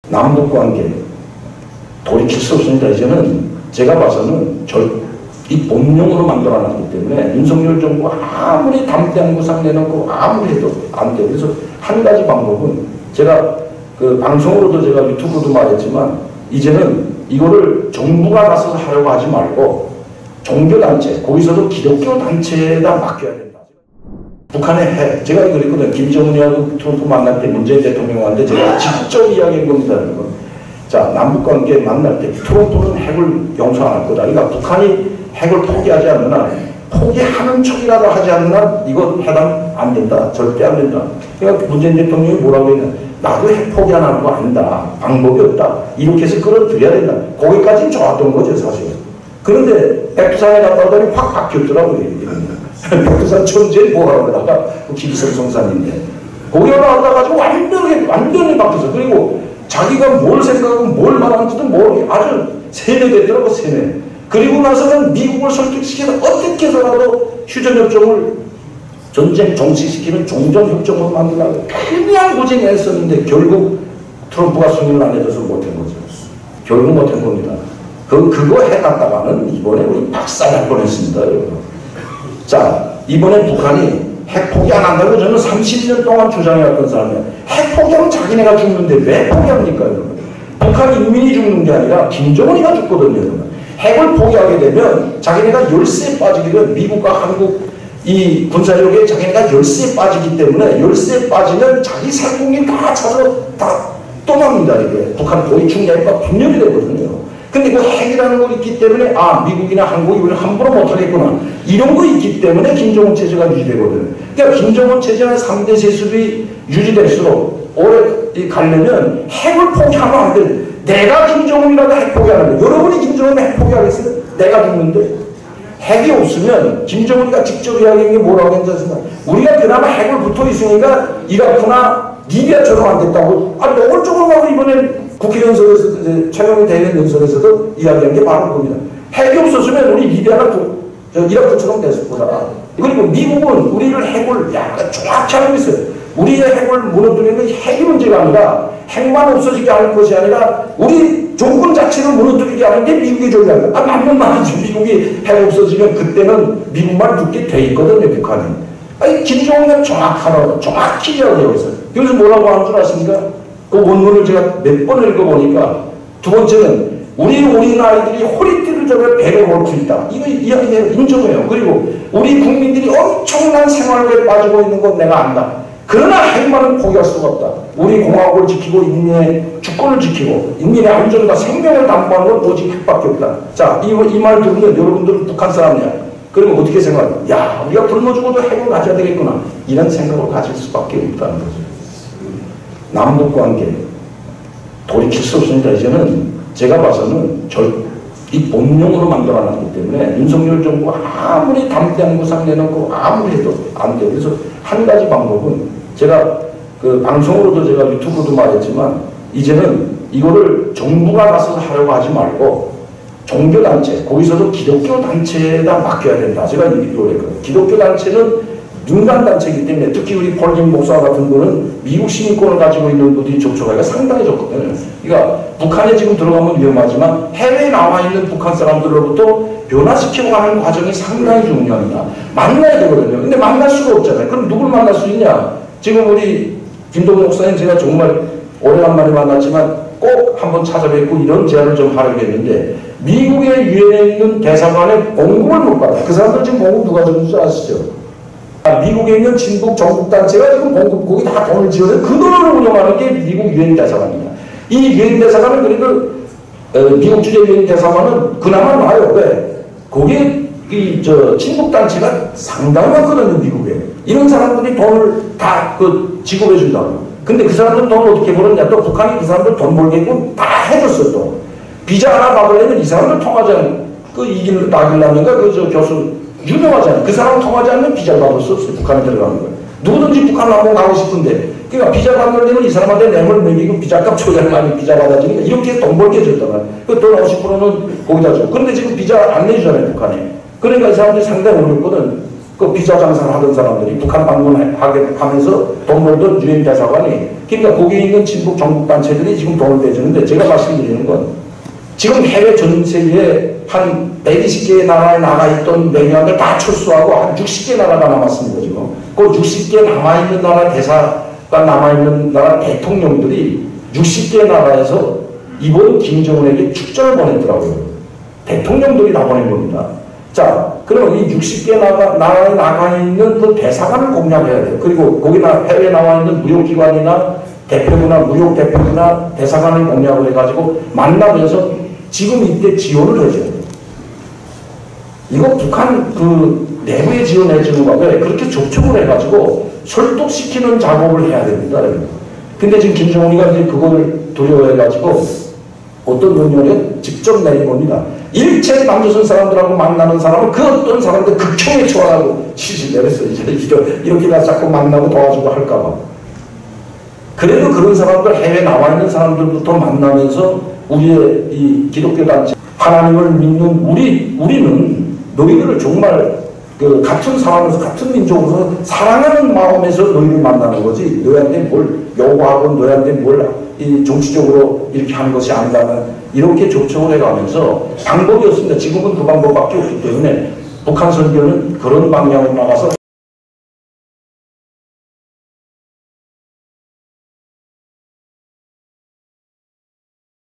남북관계 돌이킬 수 없습니다. 이제는 제가 봐서는 이 본능으로 만들어놨기 때문에 윤석열 정부 아무리 담대한 구상 내놓고 아무리 해도 안 돼요. 그래서 한 가지 방법은 제가 그 방송으로도 제가 유튜브도 말했지만 이제는 이거를 정부가 나서서 하려고 하지 말고 종교단체, 거기서도 기독교 단체에다 맡겨야 된다. 북한의 제가 그랬거든요. 김정은이하고 트럼프 만날 때 문재인 대통령한테 제가 직접 이야기한 겁니다. 자, 남북관계 만날 때 트럼프는 핵을 용서 안 할 거다. 그러니까 북한이 핵을 포기하지 않는 한, 포기하는 척이라도 하지 않는 한 이거 해당 안 된다. 절대 안 된다. 그러니까 문재인 대통령이 뭐라고 했냐. 나도 핵 포기 안 하는 거 아니다. 방법이 없다. 이렇게 해서 끌어들여야 된다. 거기까지는 좋았던 거죠, 사실. 그런데 백두산에 갔다 오더니 확 바뀌었더라고요. 백두산 천지에 뭐라고 하다가 김일성 성산인데 거기 올라가다가 완전히 바뀌었어. 그리고 자기가 뭘 생각하고 뭘 말하는지도 모르게 아주 세뇌됐더라고, 세뇌. 그리고 나서는 미국을 설득시켜서 어떻게 해서라도 휴전협정을 전쟁 종식시키는 종전협정을 만들려고 그냥 고생했었는데 결국 트럼프가 승인을 안 해줘서 못한 거죠. 결국 못한 겁니다. 그거 해갔다가는 이번에 우리 박살날 뻔했습니다. 여러분. 자, 이번에 북한이 핵 포기 안 한다고 저는 30년 동안 주장해왔던 사람이에요. 핵 포기하면 자기네가 죽는데 왜 포기합니까? 여러분? 북한 인민이 죽는 게 아니라 김정은이가 죽거든요. 여러분. 핵을 포기하게 되면 자기네가 열세에 빠지게 되면 미국과 한국 이 군사력에 자기네가 열세에 빠지기 때문에 열세에 빠지면 자기 살궁이 다 차서 다 떠납니다. 이게 북한 고위 충격과 분열이 되거든요. 근데 그 핵이라는 거 있기 때문에 아 미국이나 한국이 우리를 함부로 못하겠구나 이런 거 있기 때문에 김정은 체제가 유지되거든요. 그러니까 김정은 체제는 3대 세습이 유지될수록 오래 가려면 핵을 포기하면 안 돼. 내가 김정은이라도 핵 포기하는데 여러분이 김정은 핵 포기하겠어요? 내가 죽는데 핵이 없으면 김정은이가 직접 이야기한 게 뭐라고 했습니까? 우리가 그나마 핵을 붙어 있으니까 이라크나 리비아처럼 안 됐다고 아니 노골적으로 가고 이번에 국회 연설에서 최영희 대변인 연설에서도 이야기한 게 바로 겁니다. 핵이 없었으면 우리 리비아나 이라크처럼 됐을 거다. 그리고 미국은 우리를 핵을 약간 정확히 알고 있어요. 우리의 핵을 무너뜨리는 건 핵이 문제가 아니라 핵만 없어지게 하는 것이 아니라 우리 조건 자체를 무너뜨리게 하는 게 미국의 전략이다. 맞는 말이지. 미국이 핵 없어지면 그때는 미국만 붙게 돼 있거든요. 북한이. 아니 김정은은 정확히 이야기하고 있어요. 그래서 뭐라고 하는 줄 아십니까? 그 원문을 제가 몇 번 읽어보니까 두 번째는 우리 어린아이들이 허리띠를 잡아 배를 얽고 있다. 이거 이야기해요. 인정해요. 그리고 우리 국민들이 엄청난 생활에 빠지고 있는 건 내가 안다. 그러나 핵만은 포기할 수가 없다. 우리 공화국을 지키고 인민의 주권을 지키고 인민의 안전과 생명을 담보하는 건 오직 핵밖에 없다. 자, 이 말 들으면 여러분들은 북한 사람이야. 그러면 어떻게 생각하냐? 야, 우리가 굶어 죽어도 핵을 가져야 되겠구나. 이런 생각을 가질 수밖에 없다는 거죠. 남북관계 돌이킬 수 없습니다. 이제는 제가 봐서는 이 본능으로 만들어놨기 때문에 윤석열 정부 아무리 담대한 구상 내놓고 아무리 해도 안 돼요. 그래서 한 가지 방법은 제가 그 방송으로도 제가 유튜브도 말했지만 이제는 이거를 정부가 나서서 하려고 하지 말고 종교단체, 거기서도 기독교 단체에다 맡겨야 된다. 제가 이걸 했거든요. 기독교 단체는 민간단체이기 때문에 특히 우리 폴김 목사 같은 거는 미국 시민권을 가지고 있는 분들이 접촉하기가 상당히 좋거든요. 그러니까 북한에 지금 들어가면 위험하지만 해외에 나와 있는 북한 사람들로부터 변화시키고 가는 과정이 상당히 중요합니다. 만나야 되거든요. 근데 만날 수가 없잖아요. 그럼 누굴 만날 수 있냐? 지금 우리 김동욱 목사님 제가 정말 오래간만에 만났지만 꼭 한번 찾아뵙고 이런 제안을 좀 하려고 했는데 미국의 유엔에 있는 대사관에 봉급을 못 받아요. 그 사람들 지금 봉급 누가 주는 줄 아시죠? 미국에 있는 진북 전국단체가 지금 봉급, 거기 다 돈을 지어서 그 돈을 운영하는 게 미국 유엔 대사관입니다. 이 유엔 대사관은 그래도 미국 주재 유엔 대사관은 그나마 나아요. 왜? 거기에 친북단체가 상당히 많거든요, 미국에. 이런 사람들이 돈을 다 지급해 준다고. 근데 그 사람들은 돈을 어떻게 벌었냐? 또 북한이 그 사람들 돈 벌게끔 다 해줬어, 또. 비자 하나 받으려면 이 사람들 통하지 않는, 나길남인가 교수, 유명하잖아요. 그 사람 통하지 않는 비자를 받을 수 없어요. 북한에 들어가는 거예요. 누구든지 북한을 한번 가고 싶은데, 그러니까 비자 받으려면 이 사람한테 뇌물 먹이고 비자값 조절하면 많이 비자 받아주니까 이렇게 돈 벌게 해줬단 말이에요. 그 돈 50%는 거기다 줘. 그런데 지금 비자 안 내주잖아요, 북한에. 그러니까 이 사람들이 상당히 어렵거든. 그 비자 장사를 하던 사람들이 북한 방문하면서 돈 벌던 유엔 대사관이, 그러니까 거기에 있는 친북 정북단체들이 지금 돈을 대주는데, 제가 말씀드리는 건 지금 해외 전 세계에 한 120개의 나라에 나가있던 매니아들 다 출소하고 한 60개 나라가 남았습니다. 지금 그 60개 남아있는 나라 대사가 남아있는 나라 대통령들이 60개 나라에서 이번 김정은에게 축전을 보냈더라고요. 대통령들이 다 보낸 겁니다. 자, 그러면 이 60개 나라에 나가있는 그 대사관을 공략해야 돼요. 그리고 거기나 해외에 나와있는 무역기관이나 대표부나 무역대표부나 대사관을 공략을 해가지고 만나면서 지금 이때 지원을 해줘야 돼요. 이거 북한 그 내부에 지원해주는 거 왜 그렇게 접촉을 해가지고 설득시키는 작업을 해야 됩니다. 근데 지금 김정은이가 이제 그걸 두려워해가지고 어떤 논의를 직접 내린 겁니다. 일체 남조선 사람들하고 만나는 사람은 그 어떤 사람들 극형에 처하라고 지시를 내렸어요. 이렇게 다 자꾸 만나고 도와주고 할까봐. 그래도 그런 사람들, 해외에 나와 있는 사람들부터 만나면서 우리의 이 기독교 단체, 하나님을 믿는 우리는 너희들을 정말 그 같은 사람에서 같은 민족으로서 사랑하는 마음에서 너희를 만나는 거지, 너희한테 뭘 요구하고 너희한테 뭘 이 정치적으로 이렇게 하는 것이 아니라는, 이렇게 접촉을 해가면서 방법이 없습니다. 지금은 그 방법밖에 없기 때문에 북한 선교는 그런 방향으로 나가서